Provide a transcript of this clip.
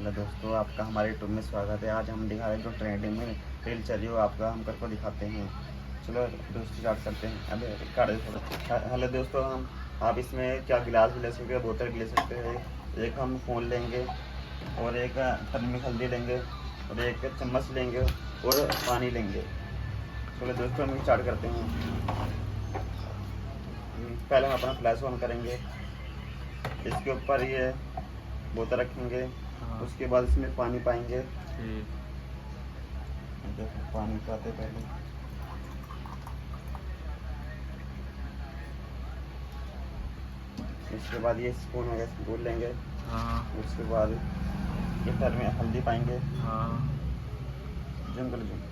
Hello दोस्तों, आपका हमारे यूट्यूब में स्वागत है। आज हम दिखा रहे हैं जो ट्रेंडिंग में रील चल रही हो आपका हम करके दिखाते हैं। चलो दोस्तों स्टार्ट करते हैं। अबे काट दे थोड़ा। हेलो दोस्तों, हम आप इसमें क्या गिलास भी ले सकते हैं, बोतल भी ले सकते हैं। एक हम फ़ोन लेंगे और एक पन्नी में हल्दी लेंगे और एक चम्मच लेंगे और पानी लेंगे। चलो दोस्तों हम स्टार्ट करते हैं। पहले हम अपना फ्लैश ऑन करेंगे, इसके ऊपर ये बोतल रखेंगे। हाँ। उसके बाद इसमें पानी पाएंगे। ठीक। देखो पानी पाते पहले, उसके बाद ये स्पून है स्पून लेंगे। हाँ। उसके बाद गिटार में हल्दी पाएंगे। हाँ। जंगल जंगल